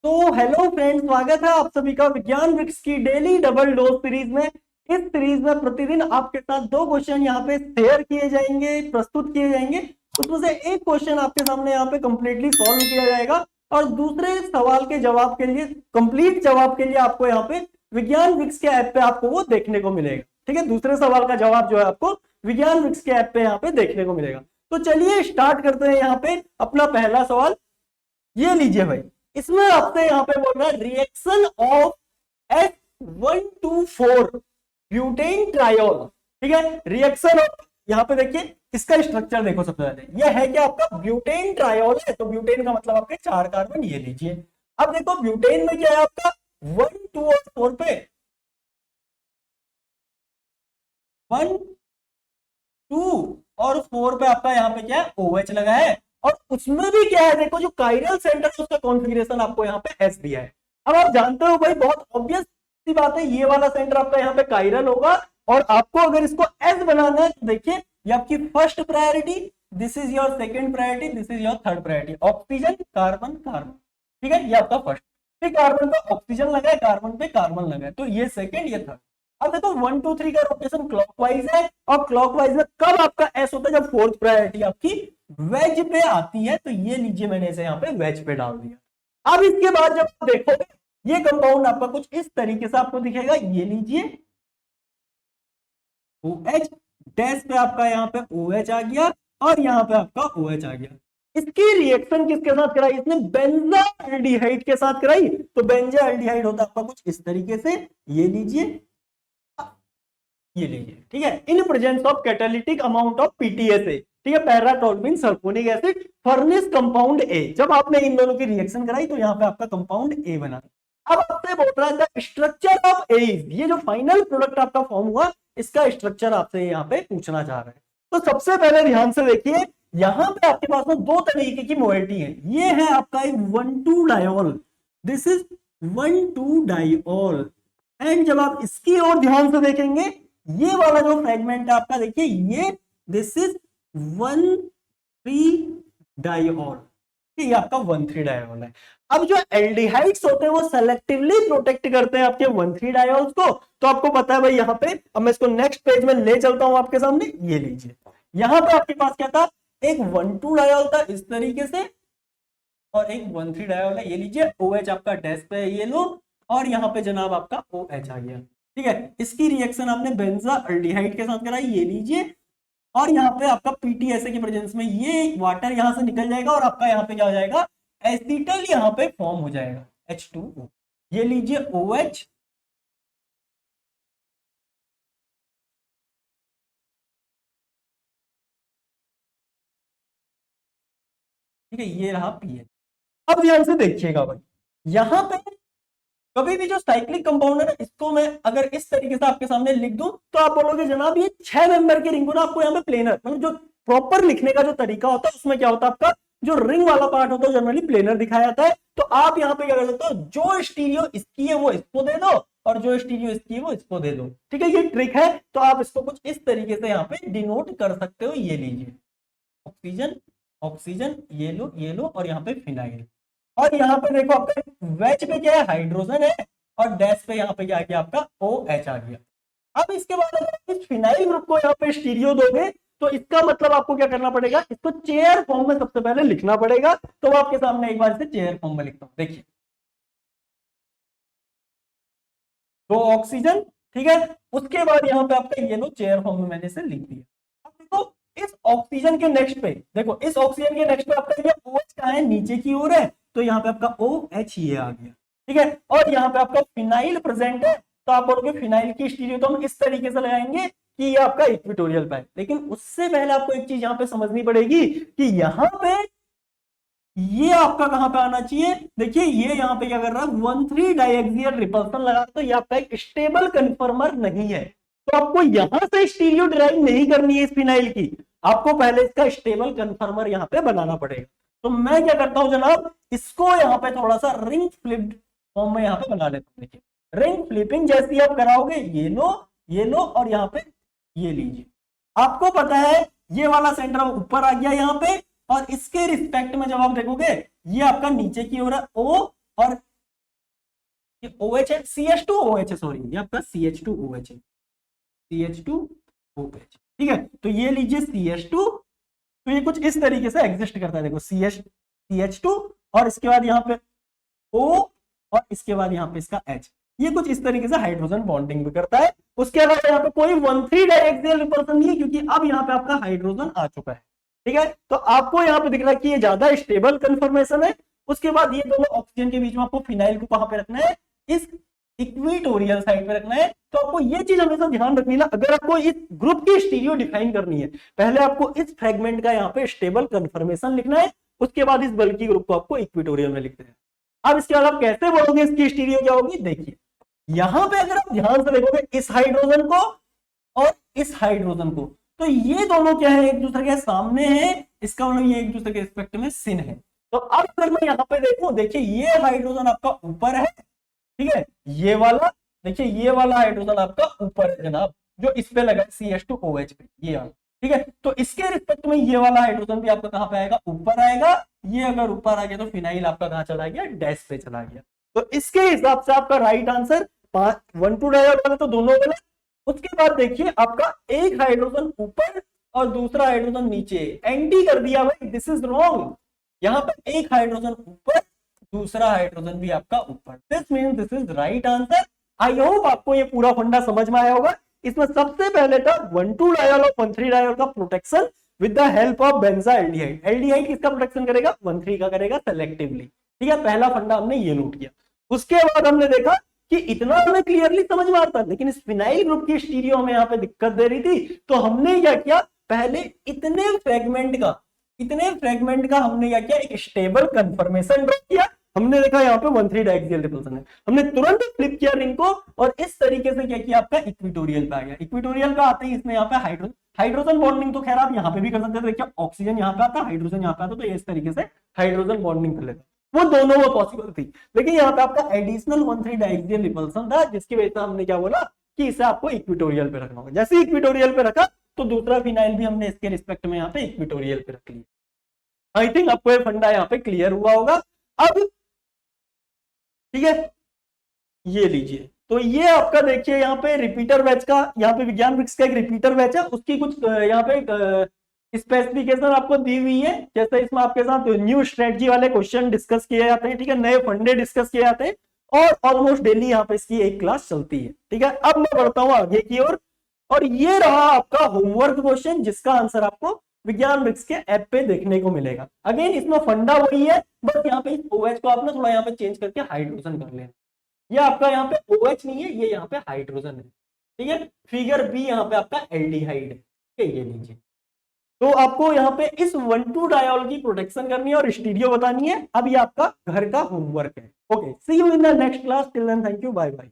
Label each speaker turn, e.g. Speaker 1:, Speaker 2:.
Speaker 1: तो hello friends, स्वागत है आप सभी का विज्ञान वृक्ष की डेली डबल डोज सीरीज में। इस सीरीज में प्रतिदिन आपके साथ दो क्वेश्चन यहाँ पे शेयर किए जाएंगे, प्रस्तुत किए जाएंगे। उसमें से एक क्वेश्चन आपके सामने यहाँ पे कंप्लीटली सॉल्व किया जाएगा और दूसरे सवाल के जवाब के लिए, कंप्लीट जवाब के लिए आपको यहाँ पे विज्ञान वृक्ष के ऐप पे आपको वो देखने को मिलेगा। ठीक है, दूसरे सवाल का जवाब जो है आपको विज्ञान वृक्ष के ऐप पे यहाँ पे देखने को मिलेगा। तो चलिए स्टार्ट करते हैं यहाँ पे अपना पहला सवाल। ये लीजिए भाई, इसमें आपसे यहाँ पे बोल रहा है reaction of H124 butane triol. ठीक है, रिएक्शन ऑफ, यहाँ पे देखिए इसका स्ट्रक्चर देखो। सबसे पहले ये है कि आपका ब्यूटेन ट्रायोल है, तो ब्यूटेन का मतलब आपके 4 कार्बन। ये लीजिए, अब देखो ब्यूटेन में क्या है आपका 1 2 और 4 पे 1 2 और 4 पे आपका यहाँ पे क्या है OH लगा है। और उसमें भी क्या है, देखो जो काइरल सेंटर है उसका कॉन्फ़िगरेशन आपको यहाँ पे S दिया है। अब आप जानते हो भाई, बहुत ऑब्वियस सी बात है, ये वाला सेंटर आपका यहाँ पे काइरल होगा और आपको अगर इसको S बनाना है तो देखिए ये आपकी first priority, this is your second priority, this is your third priority. Oxygen carbon carbon, ठीक है, ये आपका फर्स्ट पे कार्बन पे ऑक्सीजन लगा है, कार्बन पे कार्बन लगा है, तो ये सेकंड, ये थर्ड। अब देखो 1 2 3 का रोटेशन क्लॉकवाइज है और क्लॉकवाइज में कब आपका एस होता है, जब फोर्थ प्रायोरिटी आपकी वेज पे आती है। तो ये लीजिए, मैंने इसे यहाँ पे वेज पे डाल दिया। अब इसके बाद जब आप देखोगे ये कंपाउंड आपका कुछ इस तरीके से आपको दिखेगा। ये लीजिए OH डैश पे आपका यहाँ पे OH आ गया और यहाँ पे आपका OH आ गया। इसकी रिएक्शन किसके साथ कराई, इसने बेंजाल्डिहाइड के साथ कराई। तो बेंजाल्डिहाइड होता है आपका कुछ इस तरीके से। ये लीजिए, ये लीजिए, ठीक है, in presence of catalytic amount of PTSA, ठीक है, para toluene sulphonic acid furnish compound A। जब आपने इन दोनों की रिएक्शन कराई तो यहाँ पे आपका कंपाउंड A बना। अब आपसे बोल रहा है स्ट्रक्चर ऑफ A, ये जो फाइनल प्रोडक्ट आपका फॉर्म हुआ इसका स्ट्रक्चर आपसे यहाँ पे पूछना चाह रहा है। तो सबसे पहले ध्यान से देखिए, यहाँ पे आपके पास में दो तरीके की मोइटी है। ये है आपका एक 1,2 diol, this is 1,2 diol. And जब आप इसकी ओर ध्यान से देखेंगे, ये वाला जो फ्रेगमेंट है आपका, देखिए ये दिस इज 1,3 डायोल, ये आपका 1,3 डायोल है। अब जो एल्डिहाइड्स होते हैं वो सेलेक्टिवली प्रोटेक्ट करते हैं आपके 1,3 डायोल्स को। तो आपको पता है भाई, यहाँ पे अब मैं इसको नेक्स्ट पेज में ले चलता हूं आपके सामने। ये लीजिए, यहाँ पे आपके पास क्या था, एक 1,2 डायोल था इस तरीके से और एक 1,3 डायोल है। ये लीजिए OH आपका डैश पे है, ये लो, और यहाँ पे जनाब आपका OH आ गया। ठीक है, इसकी रिएक्शन आपने बेंजाल्डिहाइड के साथ कराई। ये लीजिए, और यहाँ पे आपका PTSA की प्रेजेंस में ये वाटर यहाँ से निकल जाएगा और आपका यहाँ पे क्या हो जाएगा, एसिटल यहाँ पे फॉर्म हो जाएगा H2O। ये लीजिए OH, ठीक है, ये रहा PH। अब ध्यान से देखिएगा भाई, यहाँ पे कभी भी जो साइक्लिक कंपाउंड है ना, इसको मैं अगर इस तरीके से आपके सामने लिख दूं तो आप बोलोगे जनाब ये 6 मेंबर की रिंग को ना आपको यहाँ पे प्लेनर, मतलब जो प्रॉपर लिखने का जो तरीका होता है उसमें क्या होता है, आपका जो रिंग वाला पार्ट होता है जनरली प्लेनर दिखाया जाता है। तो आप यहाँ पे क्या कर सकते हो, जो स्टीरियो इसकी है वो इसको दे दो और जो स्टीरियो इसकी है वो इसको दे दो। ठीक है, ये ट्रिक है। तो आप इसको कुछ इस तरीके से यहाँ पे डिनोट कर सकते हो। ये लीजिए ऑक्सीजन, ऑक्सीजन, ये लो और यहाँ पे फिनाइल। और यहाँ पे देखो आपका वेज पे क्या है, हाइड्रोजन है, और डैश पे यहाँ पे क्या आ गया आपका OH आ गया। अब इसके बाद अगर इस फिनाइल ग्रुप को यहाँ पे स्टीरियो दोगे तो इसका मतलब आपको क्या करना पड़ेगा, इसको चेयर फॉर्म में सबसे पहले लिखना पड़ेगा। तो आपके सामने एक बार इसे चेयर फॉर्म में लिखता हूं, देखिए 2 ऑक्सीजन, ठीक है, उसके बाद यहाँ पे आपका ये लो चेयर फॉर्म में मैंने इसे लिख दिया। अब देखो इस ऑक्सीजन के नेक्स्ट पे, देखो इस ऑक्सीजन के नेक्स्ट पे आपका ये OH का है, नीचे की ओर है, तो यहाँ पे आपका OH ये आ गया। ठीक है, और यहाँ पे आपका फिनाइल प्रेजेंट है, तो आप बोलोगे फिनाइल की स्टीरियो तो हम इस तरीके से लगाएंगे कि ये आपका इक्वेटोरियल पे। लेकिन उससे पहले आपको एक चीज यहाँ पे समझनी पड़ेगी कि यहाँ पे ये आपका कहां पे आना चाहिए। देखिए ये यहाँ पे क्या कर रहा है, 1,3 डायएक्सियल रिपल्सन लगा, तो ये आपका एक स्टेबल कन्फर्मर नहीं है। तो आपको यहां से स्टीरियो डिराइव नहीं करनी है इस फिनाइल की, आपको पहले इसका स्टेबल कन्फर्मर यहाँ पे बनाना पड़ेगा। तो मैं क्या करता हूं जनाब, इसको यहाँ पे थोड़ा सा रिंग फ्लिप्ड फॉर्म में यहाँ पे बना लेता हूं। देखिए रिंग फ्लिपिंग जैसी आप कराओगे, ये लो और यहाँ पे ये लीजिए। आपको पता है ये वाला सेंटर ऊपर आ गया यहाँ पे, और इसके रिस्पेक्ट में जब आप देखोगे ये आपका नीचे की ओर है O, और ये OH है, CH2OH है, सॉरी ये आपका CH2OH है, CH2OH, ठीक है। तो ये लीजिए CH2, तो ये कुछ इस तरीके से एग्जिस्ट करता है, देखो CH2 और इसके बाद यहाँ पे O और इसके बाद यहाँ पे इसका H, ये कुछ इस तरीके से हाइड्रोजन बॉन्डिंग भी करता है। उसके अलावा यहाँ पे कोई 1,3 डायएक्सियल रिपल्सन नहीं है, क्योंकि अब यहाँ पे आपका हाइड्रोजन आ चुका है, ठीक है। तो आपको यहाँ पे दिख रहा है कि ये ज्यादा स्टेबल कंफर्मेशन है। उसके बाद ये दोनों ऑक्सीजन के बीच में आपको फिनाइल को कहां पे रखना है, इस इक्वेटोरियल साइड पे रखना है। तो आपको ये चीज हमेशा ध्यान रखनी है ना, अगर आपको इस ग्रुप की स्टीरियो डिफाइन करनी है, पहले आपको इस फ्रेगमेंट का यहाँ पे स्टेबल कंफर्मेशन लिखना है, उसके बाद इस बल्कि ग्रुप को आपको इक्वेटोरियल में लिखते हैं। अब इसके बाद आप कैसे बोलोगे इसकी स्टीरियो क्या होगी, देखिए यहां पे अगर आप ध्यान से देखोगे इस हाइड्रोजन को और इस हाइड्रोजन को, तो ये दोनों क्या है, एक दूसरे के सामने है, इसका मतलब ये एक दूसरे के रिस्पेक्ट में सिन है। तो अब अगर मैं यहाँ पे देखूं, देखिए ये हाइड्रोजन आपका ऊपर है, ठीक है, ये वाला देखिए ये वाला हाइड्रोजन आपका ऊपर है जनाब, जो इस पे लगा CH2OH पे, ये वाला, ठीक है। तो इसके रिस्पेक्ट में ये वाला हाइड्रोजन भी आपका कहां पे आएगा, ऊपर आएगा। ये अगर ऊपर आ गया तो फिनाइल आपका कहां चला गया, डैश पे चला गया। तो इसके हिसाब से आपका राइट आंसर 1,2 डायल वाला तो दोनों गलत। उसके बाद देखिए आपका एक हाइड्रोजन ऊपर और दूसरा हाइड्रोजन नीचे, एंटी कर दिया भाई, दिस इज रॉन्ग। यहाँ पे एक हाइड्रोजन ऊपर, दूसरा हाइड्रोजन भी आपका ऊपर, this means this is right answer. I hope आपको ये पूरा फंडा समझ में आया होगा। इसमें सबसे पहले था 1,2 डायल और 1,3 डायल का protection with the help of benzaldehyde. Aldehyde किसका प्रोटेक्शन करेगा, 1,3 का करेगा सेलेक्टिवली, ठीक है। पहला फंडा हमने ये नोट किया। उसके बाद हमने देखा कि इतना हमें क्लियरली समझ में आता, लेकिन इस फिनाइल ग्रुप की स्टीरियो हमें यहाँ पे दिक्कत दे रही थी। तो हमने क्या किया, पहले इतने फ्रेगमेंट का हमने क्या किया, एक स्टेबल कंफर्मेशन ड्रॉ किया। हमने देखा यहाँ पे 1,3 डायएक्सियल रिपल्सन है, हमने तुरंत फ्लिप किया रिंग को और इस तरीके से क्या किया, आपका इक्वेटोरियल पे आ गया। इक्वेटोरियल पे आते ही इसमें यहाँ पे हाइड्रोजन बॉन्डिंग तो खैर आप यहाँ पे भी कर सकते थे, देखिए ऑक्सीजन यहाँ पे आता, हाइड्रोजन यहाँ पे आता, तो इस तरीके से हाइड्रोजन बॉन्डिंग कर लेते, वो दोनों वो पॉसिबल थी। लेकिन यहाँ पे आपका एडिशनल 1,3 डायएक्सियल रिपल्सन था, जिसकी वजह से हमने क्या बोला कि इसे आपको इक्वेटोरियल पे रखना होगा। जैसे इक्वेटोरियल पे रखा तो दूसरा फिनाइल भी हमने इसके रिस्पेक्ट में यहाँ पे इक्वेटोरियल पे रख लिया। आई थिंक आपको ये फंडा यहाँ पे क्लियर हुआ होगा। अब ठीक है, ये लीजिए, तो ये आपका देखिए यहाँ पे रिपीटर बैच का, यहाँ पे विज्ञान वृक्ष का एक रिपीटर बैच है, उसकी कुछ यहाँ पे स्पेसिफिकेशन आपको दी हुई है। जैसे इसमें आपके साथ न्यू स्ट्रेटजी वाले क्वेश्चन डिस्कस किए जाते हैं, ठीक है, नए फंडे डिस्कस किए जाते हैं और ऑलमोस्ट डेली यहाँ पे इसकी एक क्लास चलती है, ठीक है। अब मैं बढ़ता हूँ आगे की ओर, और ये रहा आपका होमवर्क क्वेश्चन, जिसका आंसर आपको विज्ञान वृक्ष के ऐप पे देखने को मिलेगा। अगेन इसमें फंडा वही है, बस यहाँ पे OH को आपने थोड़ा यहाँ पे चेंज करके हाइड्रोजन कर लेना। ये आपका यहाँ पे OH नहीं है, ये यहाँ पे हाइड्रोजन है, ठीक है। फिगर बी यहाँ पे आपका एल्डिहाइड है, ठीक है, ये लीजिए। तो आपको यहाँ पे इस 1,2 डायोल की प्रोटेक्शन करनी है और स्टीरियो बतानी है। अब ये आपका घर का होमवर्क है। Okay, see you in the next class, till then thank you, bye bye.